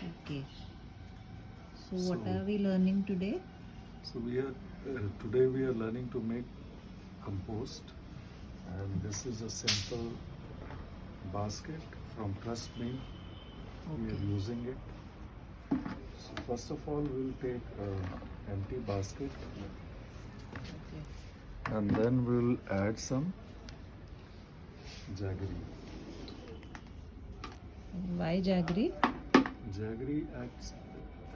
Okay. So what are we learning today? So today we are learning to make compost, and this is a simple basket from Trust Me. We are using it. So first of all, we'll take an empty basket, Okay. and then we'll add some jaggery. Why jaggery? Jaggery acts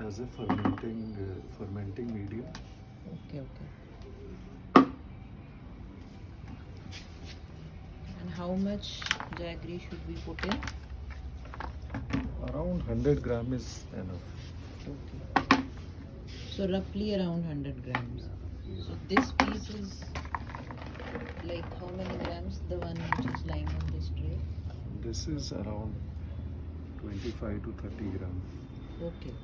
as a fermenting medium. Okay. And how much jaggery should we put in? Around 100 gram is enough. Okay. So roughly around 100 grams. So this piece is like how many grams? The one which is lying on this tray? This is around 25 to 30 gram. Okay.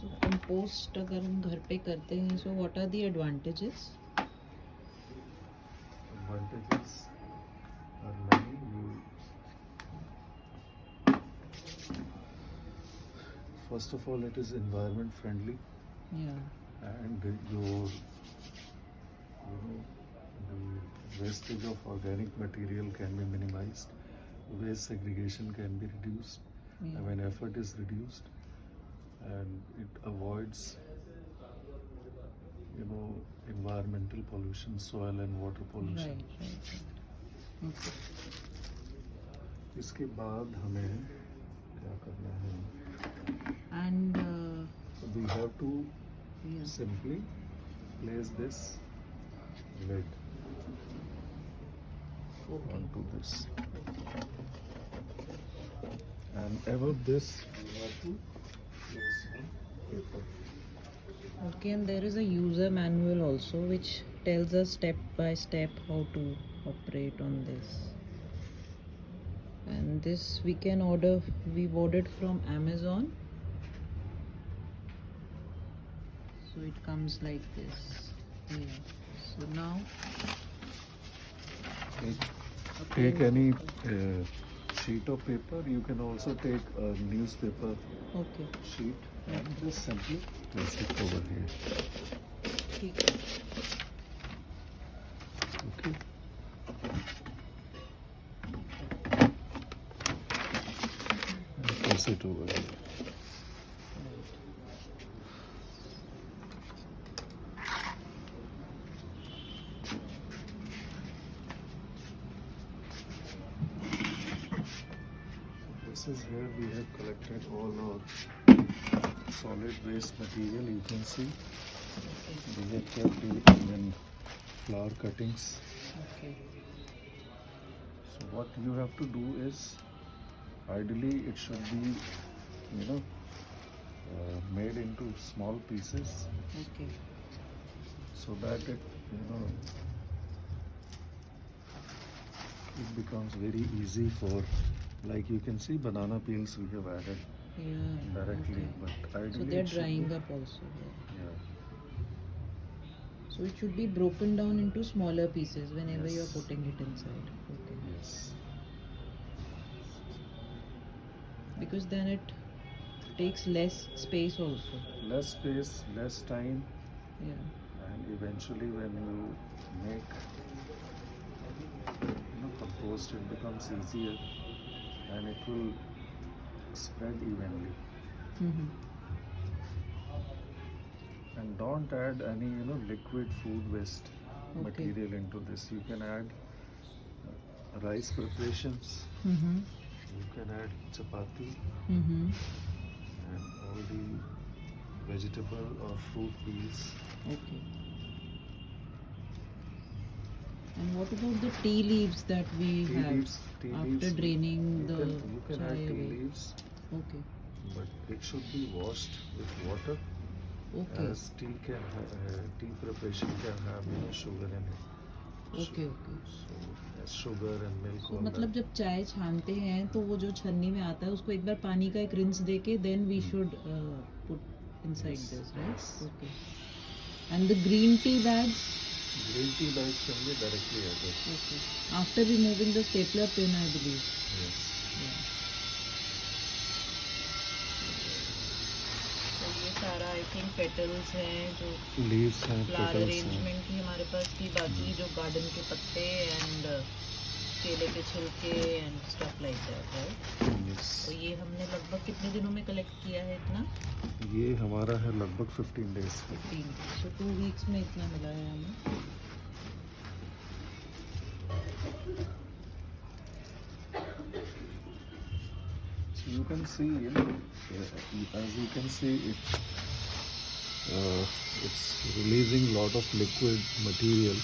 So compost अगर हम घर पे करते हैं, so what are the advantages? Advantages are many. First of all, it is environment friendly, Yeah. and the wastage of organic material can be minimized. Waste segregation can be reduced. Yeah. When effort is reduced, and it avoids environmental pollution, soil and water pollution. Right. Okay. इसके बाद हमें क्या करना है? And We have to yeah. simply place this lid Okay. onto this, and above this we have to place some paper. Okay, and there is a user manual also which tells us step by step how to operate on this. And this we've ordered from Amazon. So it comes like this. Yeah. So now Take any sheet of paper. You can also take a newspaper okay. sheet and just simply place it over here. ठीक है. Okay. And place it over here. This is where we have collected all our solid waste material. You can see we have kept it in flower cuttings. Okay. So what you have to do is, ideally it should be made into small pieces, Okay. so that it becomes very easy for, like you can see, banana peels we have added Yeah. directly, Okay. but ideally So they're it should drying be- up also. Yeah. So it should be broken down into smaller pieces whenever Yes. you're putting it inside. Okay. Yes. Because then it takes less space also. Less space, less time, Yeah. and eventually when you make compost, it becomes easier and it will spread evenly. Mm-hmm. And don't add any liquid food waste material into this. You can add rice preparations, Mm-hmm. you can add chapati Mm-hmm. and all the vegetable or fruit peels. Okay. And what about the tea leaves that we have Tea after leaves, draining the you can chai add tea away? leaves, Okay. but it should be washed with water, Okay. as tea preparation can have sugar in it. Okay. So as sugar and milk. So all मतलब that. जब चाय छानते हैं तो वो जो छन्नी में आता है उसको एक बार पानी का एक रिंस देके then we should put inside Yes, this, right? yes. Okay. And the green tea bags, Green tea bags can be directly added. okay, after removing the stapler pin, I believe. Yes. Yeah. तो ये सारा I think petals हैं जो Leaves हैं, flower petals हैं. Arrangement की हमारे पास थी, बाकी जो गार्डन के पत्ते एंड केले के छिलके and stuff like that, right? Yes. तो ये हमने लगभग कितने दिनों में कलेक्ट किया है इतना? ये हमारा है लगभग 15 days का. 15, so 2 weeks में इतना मिला है हमें. So you can see, you know, as you can see, it's releasing lot of liquid material.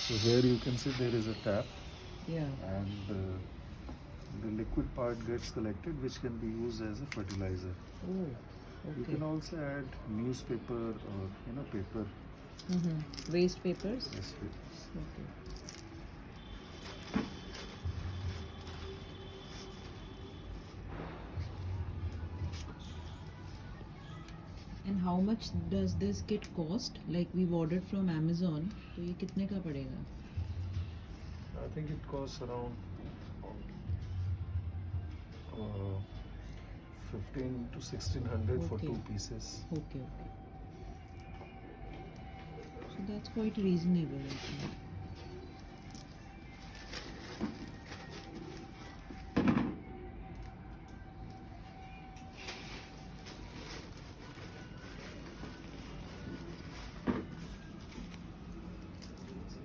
So here you can see there is a tap, Yeah. and the liquid part gets collected, which can be used as a fertilizer. Oh, You okay. can also add newspaper or paper. Waste papers. Yes, papers. Okay. And how much does this kit cost? Like we've ordered from Amazon, तो ये कितने का पड़ेगा? I think it costs around 15 to 1600 for Okay. 2 pieces. Okay, okay. So that's quite reasonable, I think.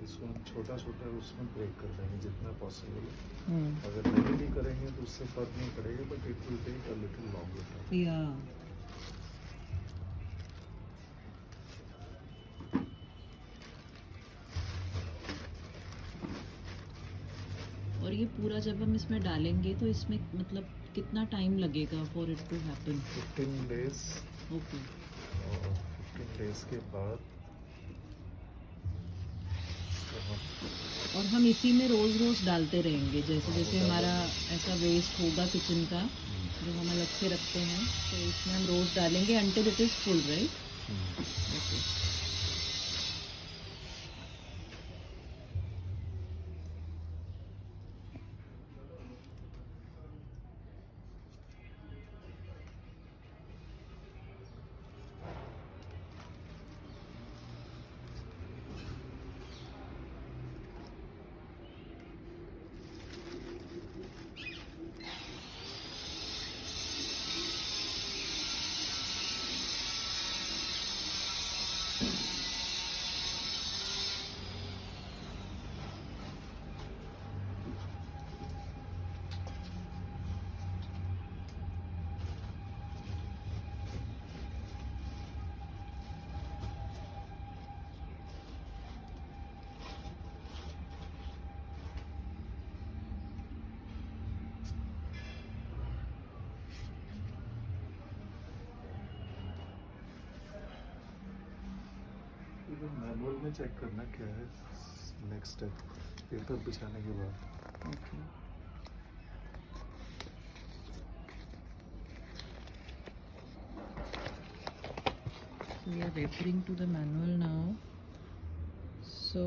इसको हम छोटा छोटा उसमें ब्रेक कर देंगे जितना पॉसिबल है. Hmm. अगर नहीं भी करेंगे तो उससे फर्क नहीं पड़ेगा, but it will take a little longer time. Yeah. और ये पूरा जब हम इसमें डालेंगे तो इसमें मतलब कितना टाइम लगेगा for it to happen? 15 days. Okay. और 15 days के बाद इसको हम और हम इसी में रोज रोज डालते रहेंगे, जैसे जैसे हमारा ऐसा वेस्ट होगा किचन का जो हम अलग से रखते हैं, तो इसमें हम रोज डालेंगे until it is full, right? Okay. Manual में चेक करना क्या है नेक्स्ट स्टेप पेपर बिछाने के बाद. Okay. So we are referring to the manual now. So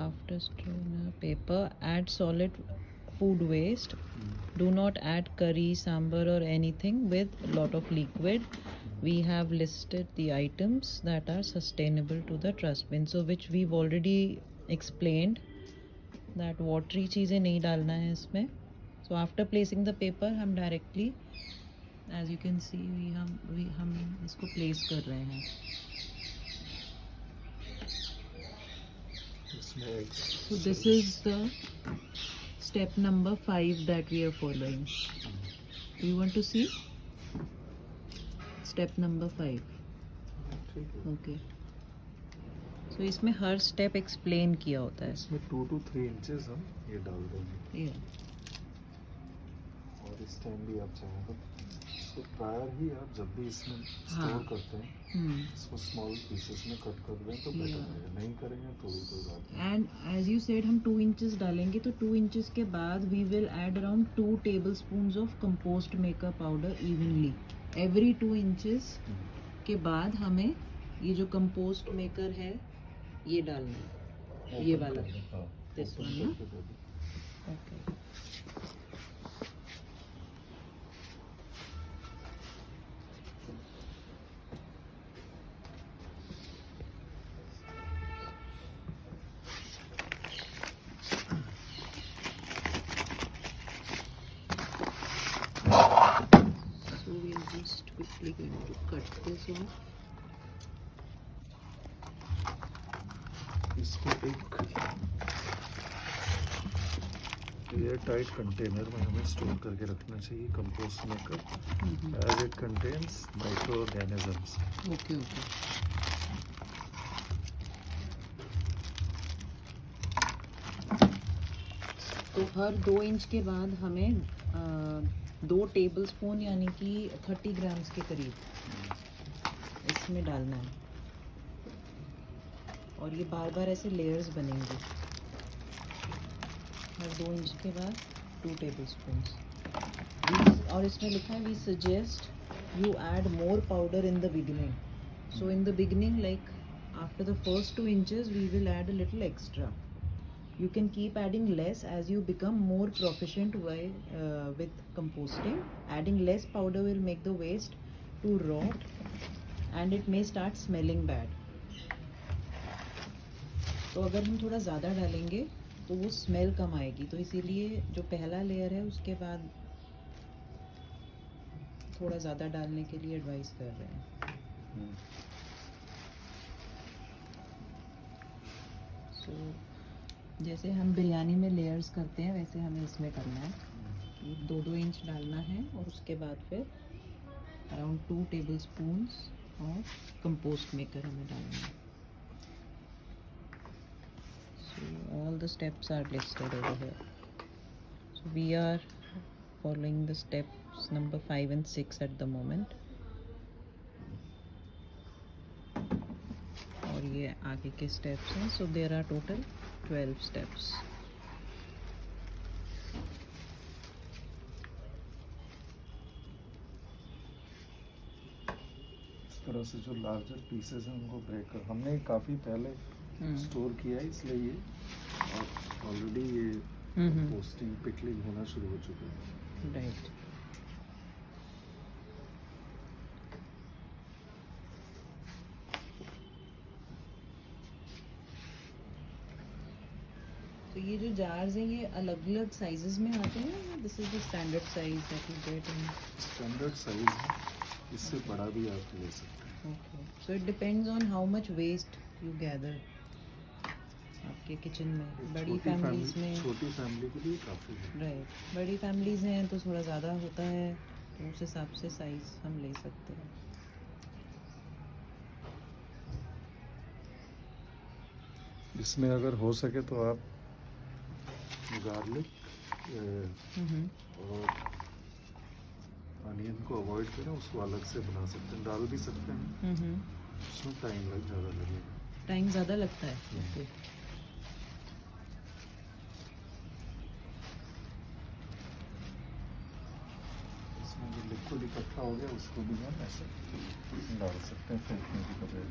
after stirring paper, add solid food waste. Do not add curry, sambar or anything with lot of liquid. We have listed the items that are sustainable to the trust bin, so which we've already explained that watery चीज़ें नहीं डालना है इसमें. So after placing the paper, हम directly, as you can see, हम इसको place कर रहे हैं. इसमें So this is the step number 5 that we are following. Do you want to see? Step number 5. ठीक है. Okay. So इसमें हर step explain किया होता है. इसमें 2 to 3 इंचेस हम ये डाल देंगे. Yeah. और इस टाइम भी आप चाहें तो प्रायर ही आप जब भी इसमें स्टोर करते हैं इसको स्मॉल पीसेस में कट कर दें तो बेटर रहेगा, नहीं करेंगे तो भी कोई बात नहीं। एंड एज यू सेड हम 2 इंचेस डालेंगे तो 2 इंचेस के बाद we will add around 2 tablespoons of compost maker powder evenly every 2 inches के बाद हमें ये जो कंपोस्ट मेकर है ये डालना है, ये वाला दिस वन ना। Okay so we are just quickly going to cut this off. इसको एक एयर टाइट कंटेनर में हमें स्टोर करके रखना चाहिए compost maker as it contains micro organisms. Okay okay तो हर 2 इंच के बाद हमें 2 टेबलस्पून यानी कि 30 ग्राम्स के करीब इसमें डालना है और ये बार बार ऐसे लेयर्स बनेंगे। हर 2 इंच के बाद 2 टेबलस्पून। और इसमें लिखा है we suggest you add more powder in the beginning, so in the beginning like after the first 2 inches we will add a little extra. You can keep adding less as you become more proficient with composting. Adding less powder will make the waste to rot and it may start smelling bad. तो अगर हम थोड़ा ज़्यादा डालेंगे तो वो smell कम आएगी, तो इसीलिए जो पहला लेयर है उसके बाद थोड़ा ज़्यादा डालने के लिए एडवाइस कर रहे हैं. So, जैसे हम बिरयानी में लेयर्स करते हैं वैसे हमें इसमें करना है. 2-2 इंच डालना है और उसके बाद फिर around 2 tablespoons of compost maker हमें डालना है. So all the steps are listed over here. So we are following the steps number 5 and 6 at the moment. और ये आगे के स्टेप्स हैं. So there are total 12 steps. इस तरह से जो लार्जर पीसेस हैं उनको ब्रेक कर, हमने काफ़ी पहले स्टोर किया है इसलिए ये ऑलरेडी ये पोस्टिंग पिकलिंग होना शुरू हो चुका है. राइट. तो ये जो जार्स हैं ये अलग अलग साइजेस में आते हैं. This is the standard size that you get in. Standard size है, इससे बड़ा भी आप ले सकते हैं. Okay. So it depends on how much waste you gather आपके किचन में. बड़ी फैमिलीज में, छोटी फैमिली के लिए काफ़ी है. राइट. बड़ी फैमिलीज हैं तो थोड़ा ज़्यादा होता है, तो उस हिसाब से साइज हम ले सकते हैं. इसमें अगर हो सके तो आप गार्लिक और अनियन को अवॉइड करें, उसको अलग से बना सकते हैं, डाल भी सकते हैं. उसमें टाइम ज़्यादा लगेगा. टाइम ज़्यादा लगता है. ओके. इसमें जो लिक्विड इकट्ठा हो गया उसको भी हम ऐसे डाल सकते हैं फेंकने की बजाय.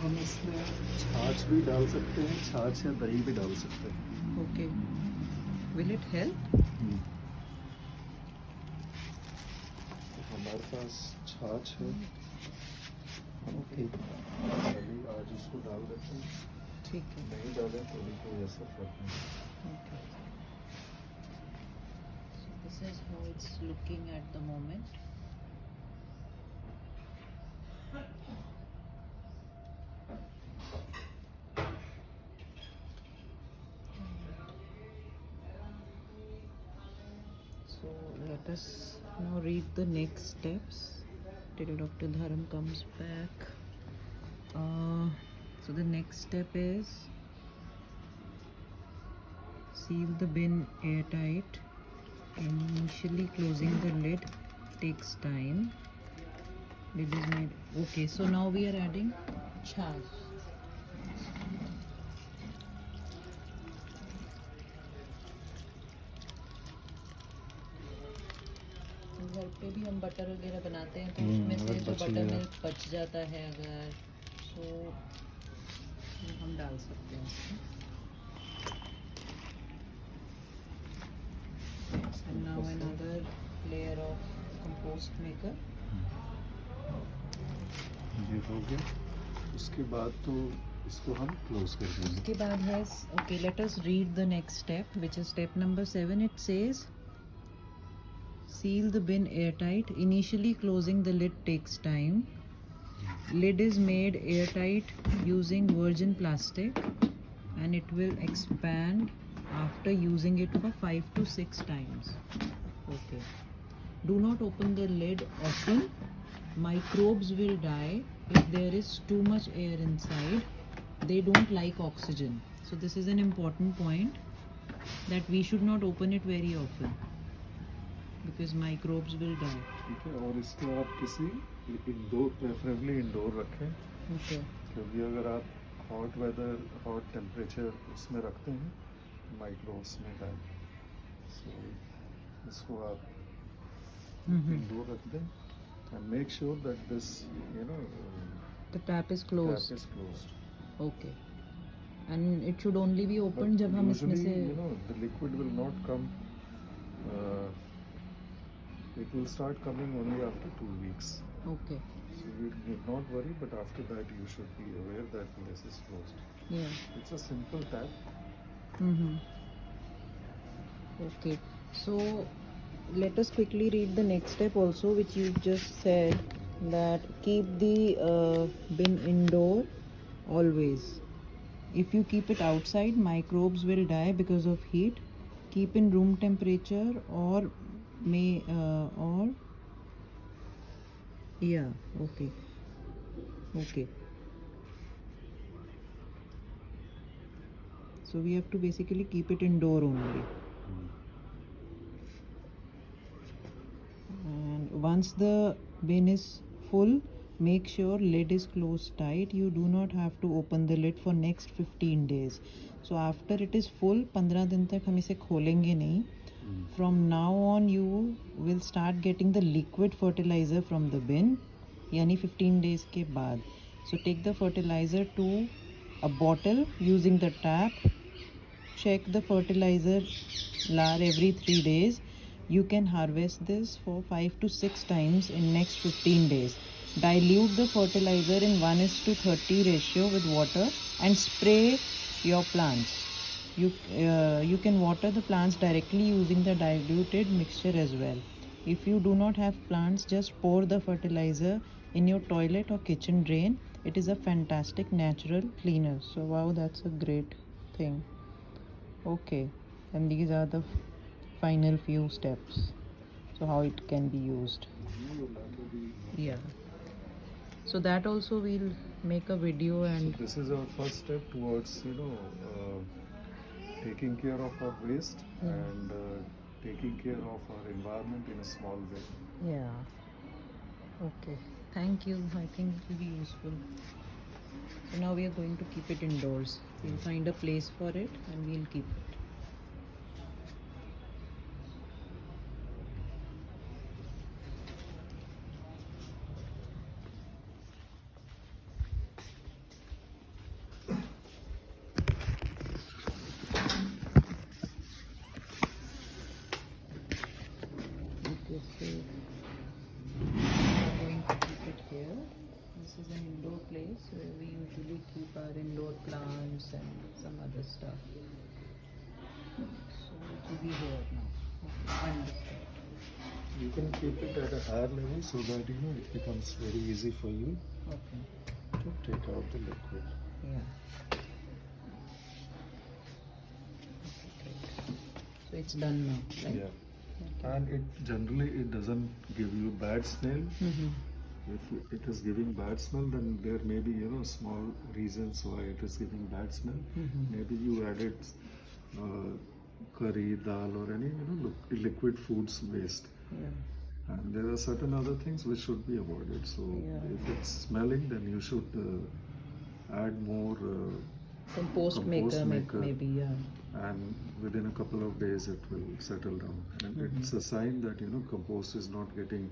हम इसमें छाछ भी डाल सकते हैं, छाछ या दही भी डाल सकते हैं. ओके. Will it help? तो हमारे पास छाछ है. ओके. अभी आज इसको डाल देते हैं. ठीक है. नहीं डालें तो भी कोई असर फर्क नहीं. Okay. So this is how it's looking at the moment. So let us now read the next steps till Dr. Dharam comes back. So the next step is seal the bin airtight. Initially closing the lid takes time. Lid is made. Okay, so now we are adding chaff. घर पे भी हम butter वगैरह बनाते हैं तो उसमें से जो बटर मिल्क बच जाता है अगर तो हम डाल सकते हैं उसमें. And now another layer of compost maker. ये हो गया. उसके बाद तो इसको हम क्लोज कर देंगे. उसके बाद है okay, let us read the next step, which is step number 7. It says seal the bin airtight. Initially closing the lid takes time. Lid is made airtight using virgin plastic and it will expand after using it for 5 to 6 times. Okay. Do not open the lid often. Microbes will die if there is too much air inside. They don't like oxygen. So this is an important point, that we should not open it very often because microbes will die. ठीक है. और इसको आप किसी indoor, preferably indoor रखें. Okay. क्योंकि अगर आप हॉट वेदर, हॉट टेम्परेचर उसमें रखते हैं तो माइक्रोब्स में डाल. सो इसको आप इंडोर रख दें and make sure that this, The tap is closed. tap is closed. Okay. And it should only be opened But जब हम इसमें usually, से the liquid will not come. It will start coming only after 2 weeks. Okay. So you need not worry, but after that you should be aware that this is closed. Yeah. It's a simple tap. Okay. So let us quickly read the next step also, which you just said, that keep the bin indoor always. If you keep it outside, microbes will die because of heat. Keep in room temperature or okay. So we have to basically keep it indoor only. And once the bin is full, make sure lid is closed tight. You do not have to open the lid for next 15 days. So after it is full, 15 दिन तक हम इसे खोलेंगे नहीं. From now on you will start getting the liquid fertilizer from the bin, यानी 15 days के बाद. So take the fertilizer to a bottle using the tap. Check the fertilizer lar every 3 days. You can harvest this for 5 to 6 times in next 15 days. Dilute the fertilizer in 1:30 ratio with water and spray your plants. You can water the plants directly using the diluted mixture as well. If you do not have plants, just pour the fertilizer in your toilet or kitchen drain. It is a fantastic natural cleaner. So wow, that's a great thing. Okay, and these are the final few steps. So how it can be used. Yeah. So that also we'll make a video. And so this is our first step towards taking care of our waste and taking care of our environment in a small way. Yeah. Okay. Thank you. I think it will be useful. So now we are going to keep it indoors. We'll find a place for it and we'll keep it. Okay, so we are going to keep it here. This is an indoor place where we usually keep our indoor plants and some other stuff. So it will be here now. Okay, understood. You can keep it at a higher level so that it becomes very easy for you Okay. to take out the liquid. Yeah. Okay, great. So it's done now, right? Yeah. and it doesn't give you bad smell. If it is giving bad smell, then there may be small reasons why it is giving bad smell. Maybe you added curry, dal, or any liquid foods waste. Yeah. And there are certain other things which should be avoided. So Yeah. if it's smelling, then you should add more Compost maker, maybe, yeah. and within a couple of days it will settle down. And it's a sign that compost is not getting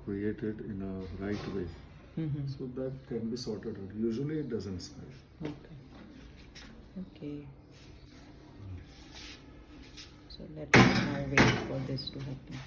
created in a right way. So that can be sorted out. Usually it doesn't smell. Okay. Okay. So let us now wait for this to happen.